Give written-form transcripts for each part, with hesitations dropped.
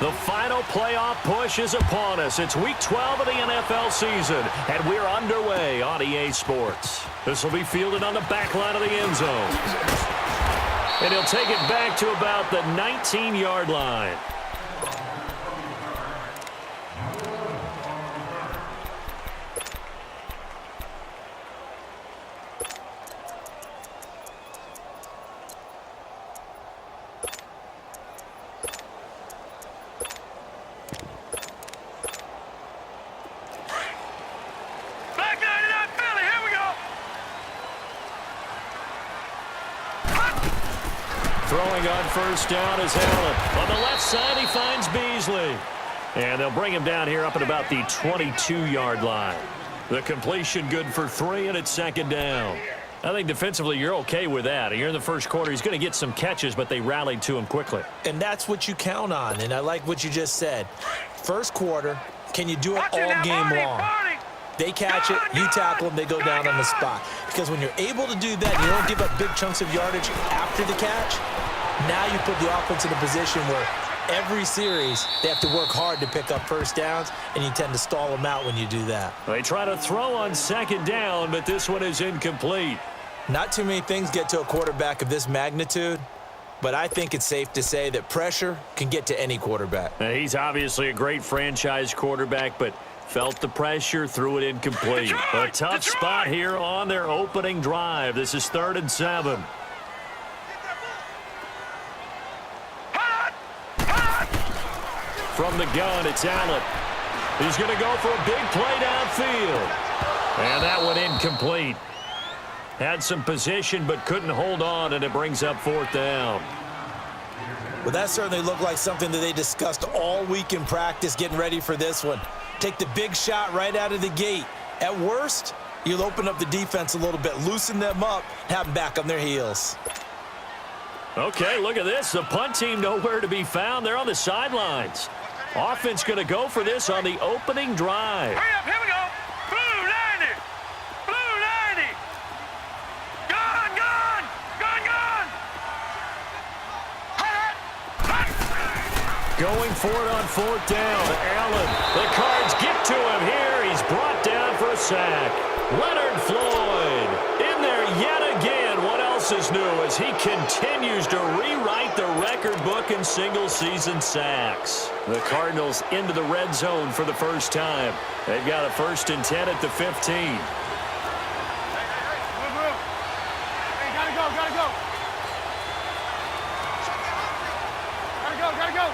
The final playoff push is upon us. It's Week 12 of the NFL season, and we're underway on EA Sports. This will be fielded on the back line of the end zone. And he'll take it back to about the 19-yard line. Throwing on first down is Allen. On the left side, he finds Beasley. And they'll bring him down here up at about the 22-yard line. The completion good for 3, and it's second down. I think defensively you're okay with that. Here in the first quarter, he's going to get some catches, but they rallied to him quickly. And that's what you count on, and I like what you just said. First quarter, can you do it all game long? They catch it, you tackle them, they go down on the spot. Because when you're able to do that, you don't give up big chunks of yardage after the catch. Now you put the offense in a position where every series they have to work hard to pick up first downs, and you tend to stall them out when you do that. They try to throw on second down, but this one is incomplete. Not too many things get to a quarterback of this magnitude, but I think it's safe to say that pressure can get to any quarterback. Now, he's obviously a great franchise quarterback, but felt the pressure, threw it incomplete. A tough spot here on their opening drive. This is 3rd and 7. From the gun, it's Allen. He's going to go for a big play downfield. And that one incomplete. Had some position but couldn't hold on, and it brings up 4th down. Well, that certainly looked like something that they discussed all week in practice getting ready for this one. Take the big shot right out of the gate. At worst, you'll open up the defense a little bit, loosen them up, have them back on their heels. Okay, look at this. The punt team nowhere to be found. They're on the sidelines. Offense going to go for this on the opening drive. Hurry up, here we go. Blue 90. Blue 90. Gone, gone. Gone, gone. Going for it on 4th down. Allen. The Cards get to him here. He's brought down for a sack. Leonard Floyd in there yet again. What else is new as he continues to rewrite the record book in single-season sacks. The Cardinals into the red zone for the first time. They've got a 1st and 10 at the 15. Hey, gotta go, gotta go. Gotta go.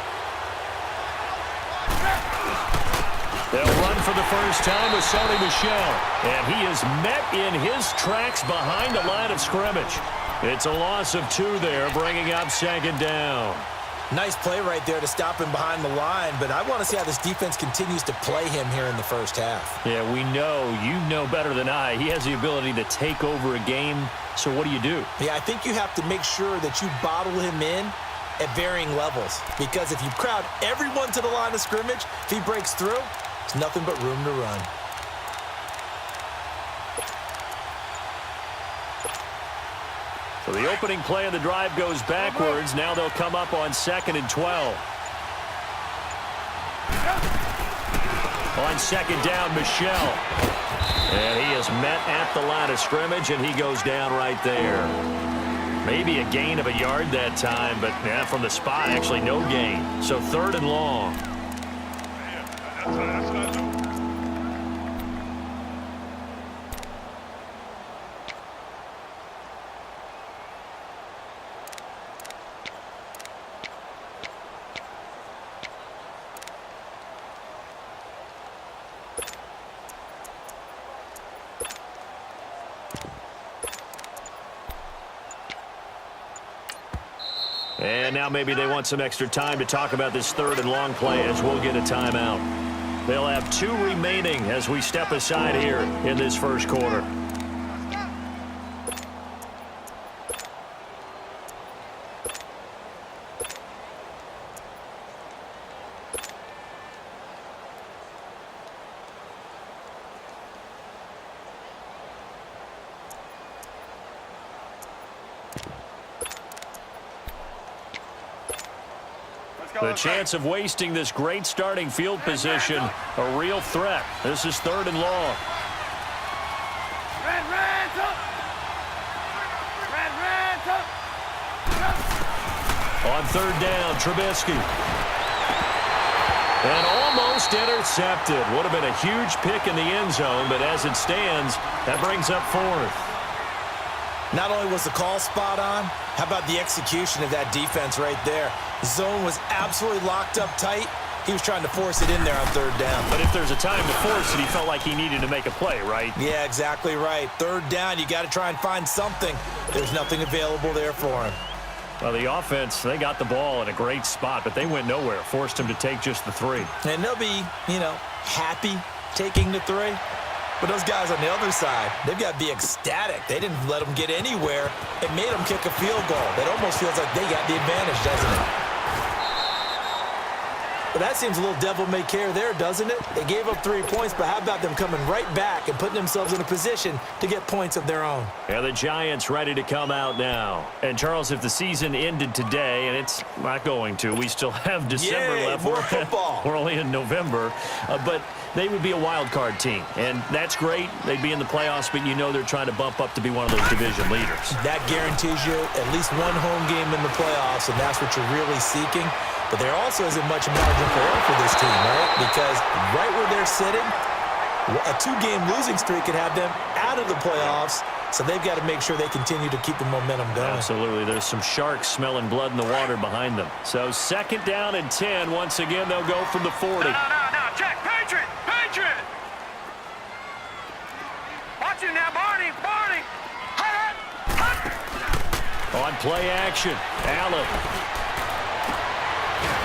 They'll run for the first time with Sony Michel. And he is met in his tracks behind the line of scrimmage. It's a loss of 2 there, bringing up 2nd down. Nice play right there to stop him behind the line, but I want to see how this defense continues to play him here in the first half. Yeah, we know. You know better than I. He has the ability to take over a game. So what do you do? Yeah, I think you have to make sure that you bottle him in at varying levels. Because if you crowd everyone to the line of scrimmage, if he breaks through, there's nothing but room to run. So the opening play of the drive goes backwards. Now they'll come up on 2nd and 12. On 2nd down, Michel. And he is met at the line of scrimmage, and he goes down right there. Maybe a gain of a yard that time, but yeah, from the spot, actually no gain. So 3rd and long. That's what I do. And now maybe they want some extra time to talk about this 3rd and long play as we'll get a timeout. They'll have 2 remaining as we step aside here in this first quarter. The chance of wasting this great starting field position, a real threat. This is 3rd and long. On 3rd down, Trubisky. And almost intercepted. Would have been a huge pick in the end zone, but as it stands, that brings up 4th. Not only was the call spot on, how about the execution of that defense right there? The zone was absolutely locked up tight. He was trying to force it in there on 3rd down. But if there's a time to force it, he felt like he needed to make a play, right? Yeah, exactly right. 3rd down, you got to try and find something. There's nothing available there for him. Well, the offense, they got the ball in a great spot, but they went nowhere. Forced him to take just the 3. And they'll be, happy taking the 3. But those guys on the other side, they've got to be ecstatic. They didn't let them get anywhere. It made them kick a field goal. It almost feels like they got the advantage, doesn't it? But that seems a little devil-may-care there, doesn't it? They gave up 3 points, but how about them coming right back and putting themselves in a position to get points of their own? Yeah, the Giants ready to come out now. And, Charles, if the season ended today, and it's not going to, we still have December left. More football. We're only in November. But they would be a wild card team. And that's great. They'd be in the playoffs, but you know they're trying to bump up to be one of those division leaders. That guarantees you at least one home game in the playoffs, and that's what you're really seeking. But there also isn't much margin for error for this team, right? Because right where they're sitting, a 2-game losing streak could have them out of the playoffs, so they've got to make sure they continue to keep the momentum going. Absolutely. There's some sharks smelling blood in the water behind them. So 2nd down and 10. Once again, they'll go from the 40. No. Check. Patriot. Watch it now, Barney. On play action, Allen.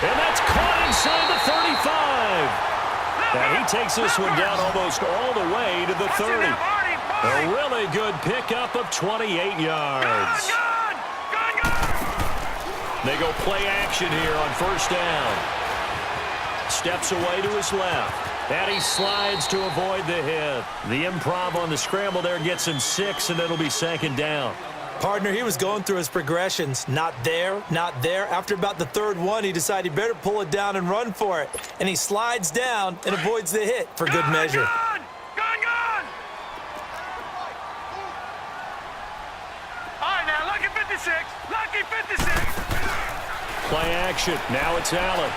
And that's caught inside the 35. And he takes this one down almost all the way to the 30. A really good pickup of 28 yards. They go play action here on 1st down. Steps away to his left. And he slides to avoid the hit. The improv on the scramble there gets him 6, and it'll be 2nd down. Partner, he was going through his progressions. Not there. After about the 3rd one, he decided he better pull it down and run for it. And he slides down and avoids the hit for good measure. Gone! All right, now, lucky 56. Play action. Now it's Allen.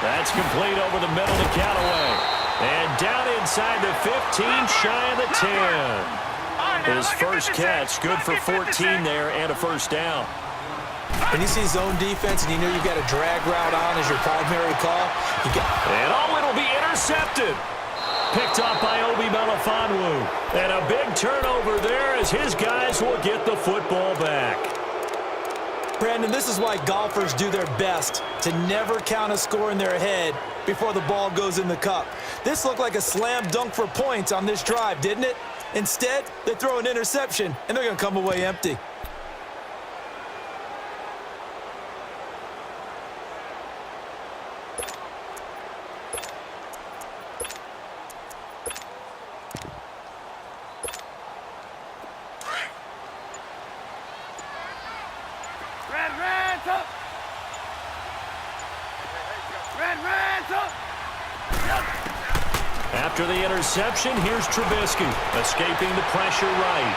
That's complete over the middle to Callaway. And down inside the 15, shy of the 10. His first catch, good for 14 there and a 1st down. When you see zone defense and you know you've got a drag route on as your primary call, it'll be intercepted. Picked up by Obi Melifonwu. And a big turnover there as his guys will get the football back. Brandon, this is why golfers do their best to never count a score in their head before the ball goes in the cup. This looked like a slam dunk for points on this drive, didn't it? Instead, they throw an interception, and they're going to come away empty. After the interception, here's Trubisky, escaping the pressure right.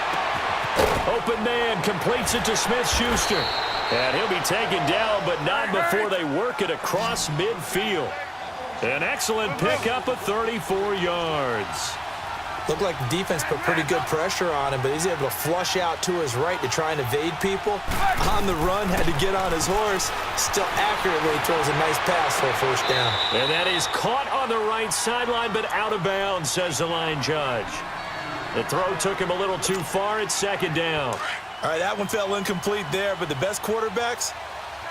Open man completes it to Smith-Schuster. And he'll be taken down, but not before they work it across midfield. An excellent pickup of 34 yards. Looked like the defense put pretty good pressure on him, but he's able to flush out to his right to try and evade people. On the run, had to get on his horse. Still accurately throws a nice pass for a 1st down. And that is caught on the right sideline, but out of bounds, says the line judge. The throw took him a little too far. It's 2nd down. All right, that one fell incomplete there, but the best quarterbacks,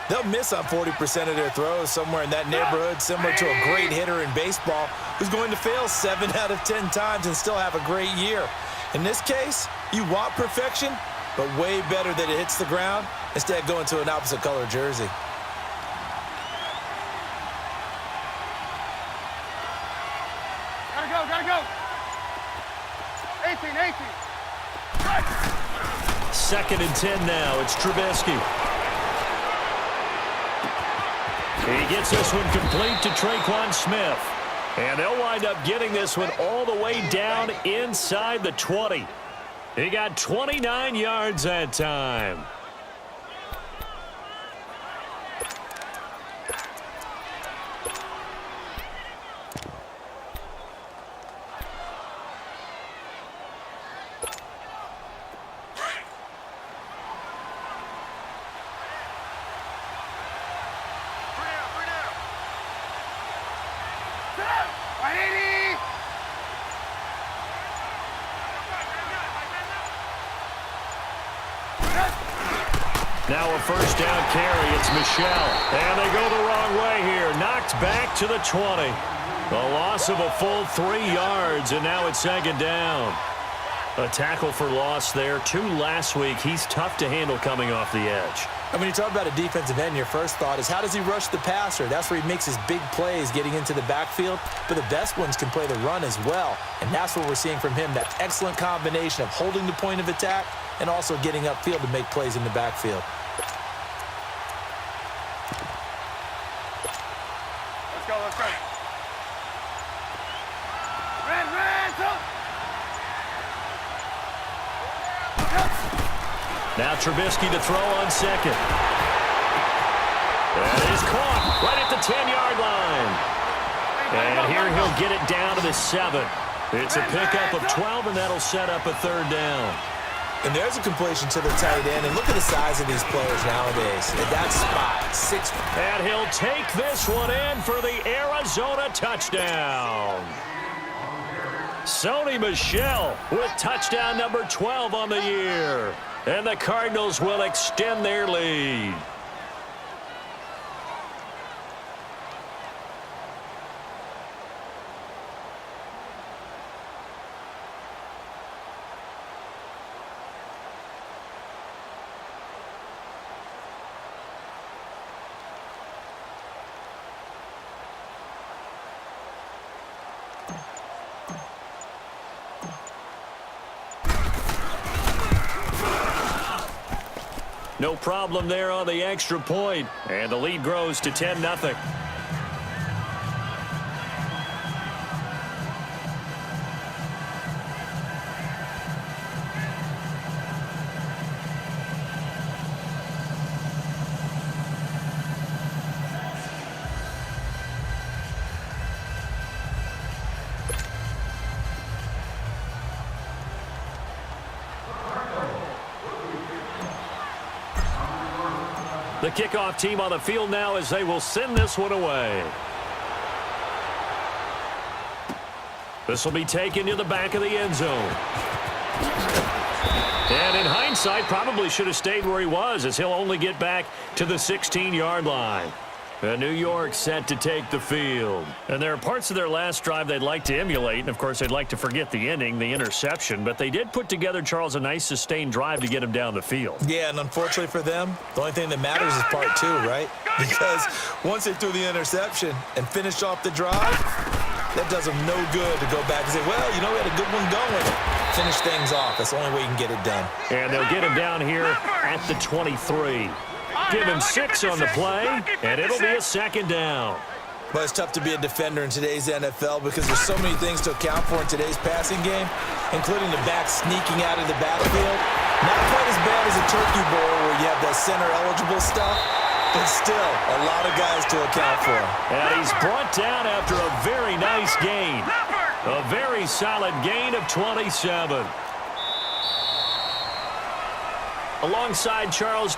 they'll miss on 40% of their throws somewhere in that neighborhood, similar to a great hitter in baseball who's going to fail 7 out of 10 times and still have a great year. In this case, you want perfection, but way better that it hits the ground instead of going to an opposite color jersey. Gotta go. 18. 2nd and 10 now. It's Trubisky. He gets this one complete to Traquan Smith. And they'll wind up getting this one all the way down inside the 20. He got 29 yards that time. Now a first down carry. It's Michelle. And they go the wrong way here. Knocked back to the 20. A loss of a full 3 yards, and now it's second down. A tackle for loss there. 2 last week. He's tough to handle coming off the edge. And when you talk about a defensive end, your first thought is, how does he rush the passer? That's where he makes his big plays getting into the backfield. But the best ones can play the run as well. And that's what we're seeing from him, that excellent combination of holding the point of attack and also getting upfield to make plays in the backfield. Let's go. Red, go. Now Trubisky to throw on second. That is caught right at the 10-yard line. And here he'll get it down to the 7. It's a pickup of 12, and that'll set up a third down. And there's a completion to the tight end. And look at the size of these players nowadays. At that spot, 6. And he'll take this one in for the Arizona touchdown. Sony Michel with touchdown number 12 on the year. And the Cardinals will extend their lead. No problem there on the extra point. And the lead grows to 10-0. The kickoff team on the field now as they will send this one away. This will be taken to the back of the end zone. And in hindsight, probably should have stayed where he was, as he'll only get back to the 16-yard line. New York set to take the field. And there are parts of their last drive they'd like to emulate. And, of course, they'd like to forget the ending, the interception. But they did put together, Charles, a nice sustained drive to get him down the field. Yeah, and unfortunately for them, the only thing that matters is part 2, right? Because once they threw the interception and finished off the drive, that does them no good to go back and say, well, you know, we had a good one going. Finish things off. That's the only way you can get it done. And they'll get him down here at the 23. Give him 6 on the play, and it'll be a second down. But it's tough to be a defender in today's NFL because there's so many things to account for in today's passing game, including the back sneaking out of the backfield. Not quite as bad as a turkey bowl where you have that center-eligible stuff, but still a lot of guys to account for. And he's brought down after a very nice gain. A very solid gain of 27. Alongside Charles